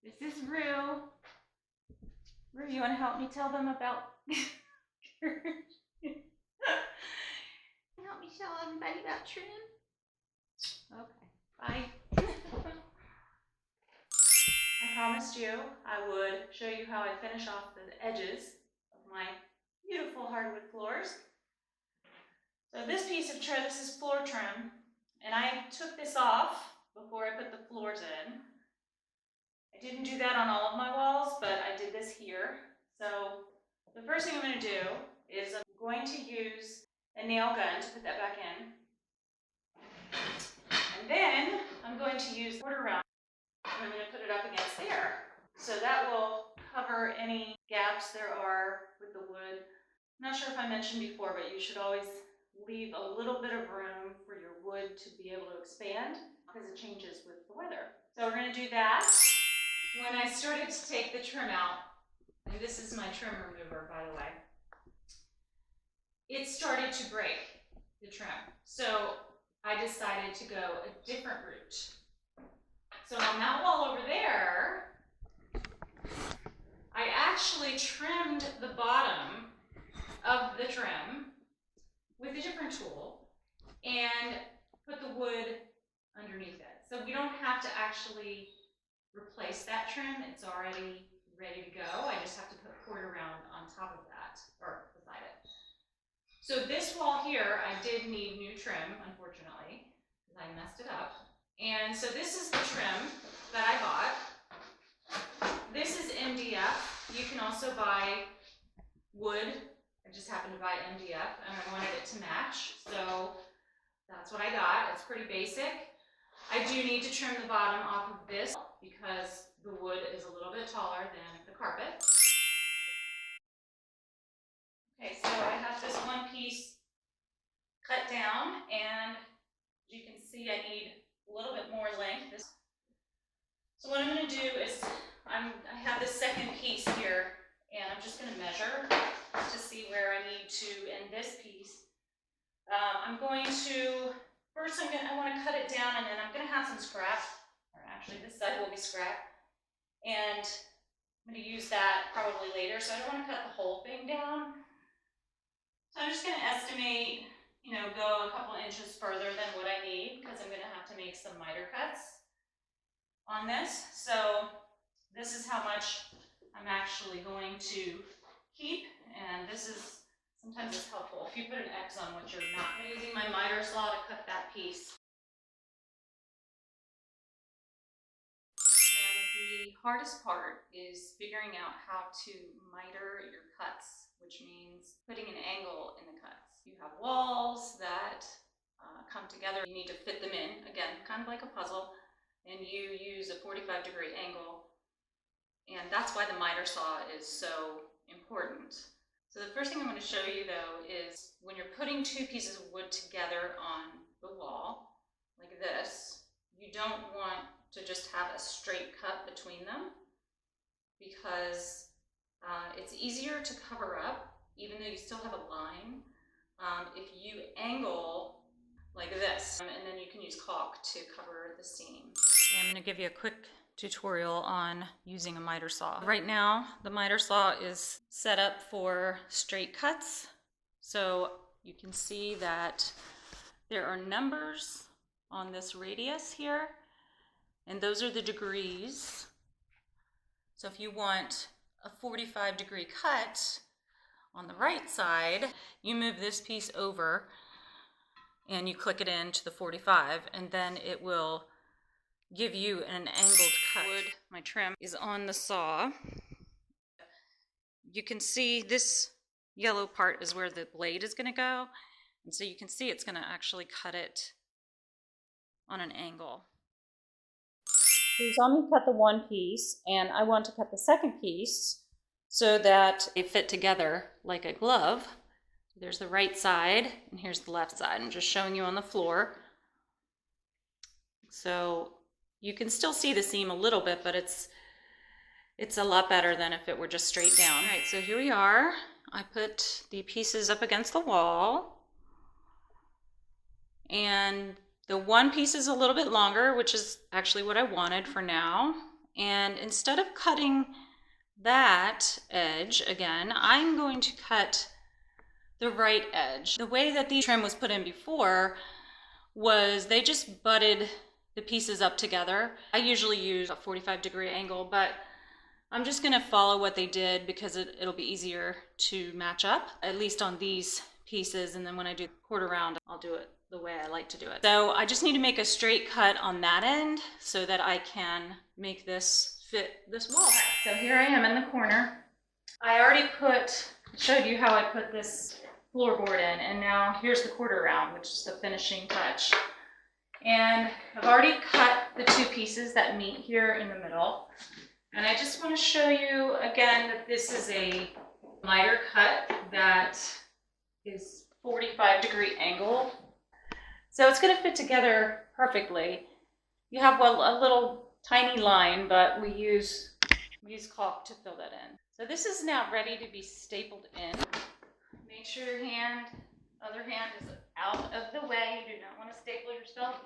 This is Rue. Rue, you want to help me tell them about help me tell everybody about trim? Okay, bye. I promised you I would show you how I finish off the edges of my beautiful hardwood floors. So this piece of trim, this is floor trim, and I took this off before I put the floors in. I didn't do that on all of my walls, but I did this here. So the first thing I'm going to do is I'm going to use a nail gun to put that back in. And then I'm going to use the quarter round and I'm going to put it up against there. So that will cover any gaps there are with the wood. I'm not sure if I mentioned before, but you should always leave a little bit of room for your wood to be able to expand because it changes with the weather. So we're going to do that. When I started to take the trim out, and this is my trim remover, by the way, it started to break the trim. So I decided to go a different route. So on that wall over there, I actually trimmed the bottom of the trim with a different tool and put the wood underneath it. So we don't have to actually replace that trim. It's already ready to go. I just have to put quarter round on top of that, or beside it. So this wall here, I did need new trim, unfortunately, because I messed it up. And so this is the trim that I bought. This is MDF. You can also buy wood. I just happened to buy MDF, and I wanted it to match. So that's what I got. It's pretty basic. I do need to trim the bottom off of this because the wood is a little bit taller than the carpet. Okay, so I have this one piece cut down, and as you can see, I need a little bit more length. So what I'm going to do is I have this second piece here, and I'm just going to measure to see where I need to end this piece. I'm going to first I want to cut it down, and then I'm going to have some scrap, or actually this side will be scrap, and I'm going to use that probably later. So I don't want to cut the whole thing down. So I'm just going to estimate, go a couple inches further than what I need because I'm going to have to make some miter cuts on this. So this is how much I'm actually going to keep, and this is, sometimes it's helpful if you put an X on what you're not. I'm using my miter saw to cut that piece. And the hardest part is figuring out how to miter your cuts, which means putting an angle in the cuts. You have walls that come together. You need to fit them in, again, kind of like a puzzle, and you use a 45-degree angle. And that's why the miter saw is so important. So the first thing I'm going to show you, though, is when you're putting two pieces of wood together on the wall, like this, you don't want to just have a straight cut between them because it's easier to cover up, even though you still have a line, if you angle like this, and then you can use caulk to cover the seam. Okay, I'm going to give you a quick tutorial on using a miter saw. Right now, the miter saw is set up for straight cuts. So you can see that there are numbers on this radius here, and those are the degrees. So if you want a 45-degree cut on the right side, you move this piece over and you click it into the 45, and then it will give you an angled cut. My trim is on the saw. You can see this yellow part is where the blade is going to go, and so you can see it's going to actually cut it on an angle. So you saw me cut the one piece, and I want to cut the second piece so that they fit together like a glove. There's the right side, and here's the left side. I'm just showing you on the floor. So you can still see the seam a little bit, but it's a lot better than if it were just straight down. All right, so here we are. I put the pieces up against the wall, and the one piece is a little bit longer, which is actually what I wanted for now. And instead of cutting that edge again, I'm going to cut the right edge. The way that the trim was put in before was they just butted the pieces up together. I usually use a 45-degree angle, but I'm just gonna follow what they did because it'll be easier to match up, at least on these pieces, and then when I do quarter round, I'll do it the way I like to do it. So I just need to make a straight cut on that end so that I can make this fit this wall. So here I am in the corner. I already showed you how I put this floorboard in, and now here's the quarter round, which is the finishing touch. And I've already cut the two pieces that meet here in the middle. And I just want to show you again that this is a miter cut that is 45-degree angle. So it's going to fit together perfectly. You have a little tiny line, but we use caulk to fill that in. So this is now ready to be stapled in. Make sure your other hand is out of the way. You do not want to staple yourself.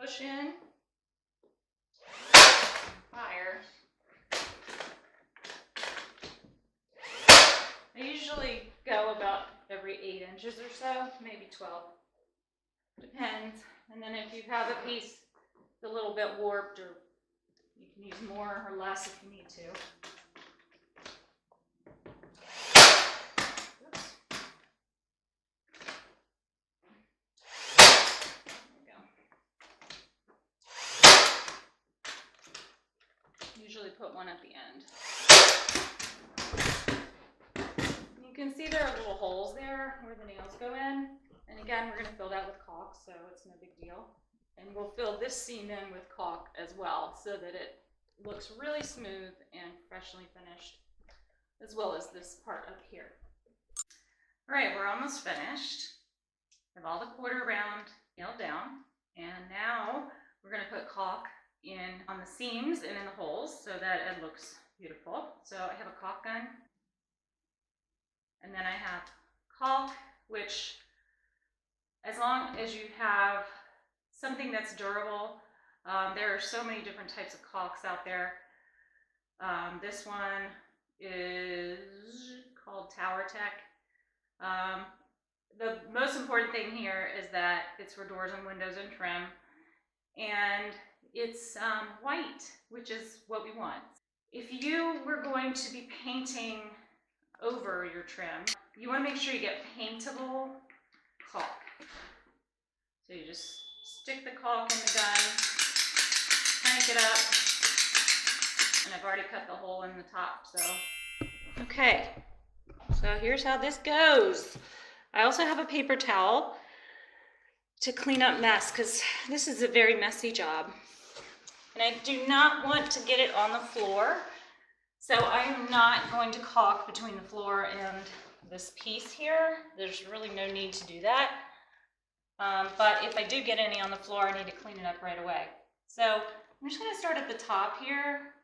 Push in. Fire. I usually go about every 8 inches or so, maybe 12. Depends. And then if you have a piece a little bit warped, or you can use more or less if you need to. Oops. There we go. Usually put one at the end. You can see there are little holes there where the nails go in. And again, we're going to fill that with caulk, so it's no big deal. And we'll fill this seam in with caulk as well so that it looks really smooth and professionally finished, as well as this part up here. All right, we're almost finished. We have all the quarter round nailed down, and now we're going to put caulk in on the seams and in the holes so that it looks beautiful. So I have a caulk gun, and then I have caulk, which, as long as you have something that's durable, there are so many different types of caulks out there. This one is called Tower Tech. The most important thing here is that it's for doors and windows and trim, and it's white, which is what we want. If you were going to be painting over your trim, you want to make sure you get paintable caulk. So you just stick the caulk in the gun, crank it up, and I've already cut the hole in the top, so. Okay, so here's how this goes. I also have a paper towel to clean up mess, because this is a very messy job. And I do not want to get it on the floor, so I am not going to caulk between the floor and this piece here. There's really no need to do that. But if I do get any on the floor, I need to clean it up right away. So I'm just going to start at the top here.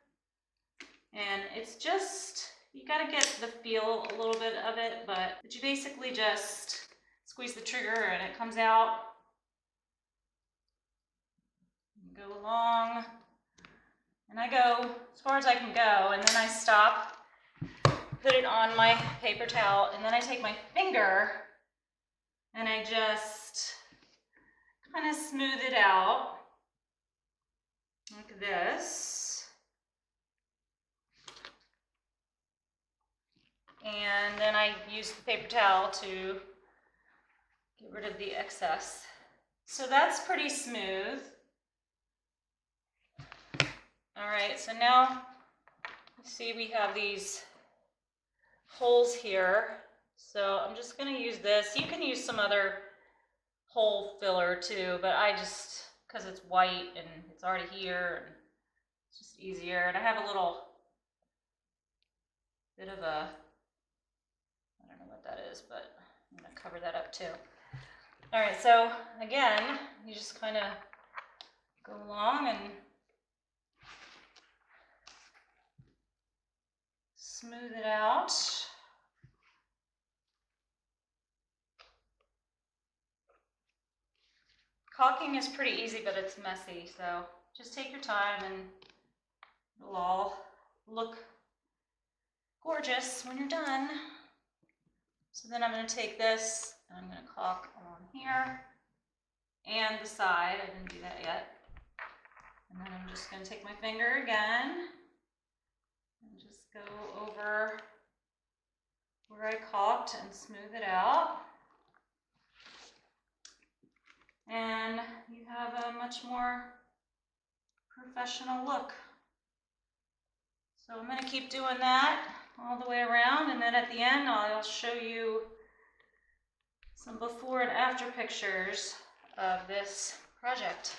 And it's just, you got to get the feel a little bit of it, but you basically just squeeze the trigger and it comes out. Go along. And I go as far as I can go, and then I stop, put it on my paper towel, and then I take my finger and I just kind of smooth it out like this. And then I use the paper towel to get rid of the excess. So that's pretty smooth. All right, so now you see we have these holes here. So I'm just going to use this. You can use some other hole filler too, but I just, because it's white and it's already here, and it's just easier. And I have a little bit of a, I don't know what that is, but I'm going to cover that up too. All right, so again, you just kind of go along and smooth it out. Caulking is pretty easy, but it's messy, so just take your time and it'll all look gorgeous when you're done. So then I'm going to take this and I'm going to caulk along here and the side. I didn't do that yet. And then I'm just going to take my finger again and just go over where I caulked and smooth it out. And you have a much more professional look. So I'm going to keep doing that all the way around, and then at the end I'll show you some before and after pictures of this project.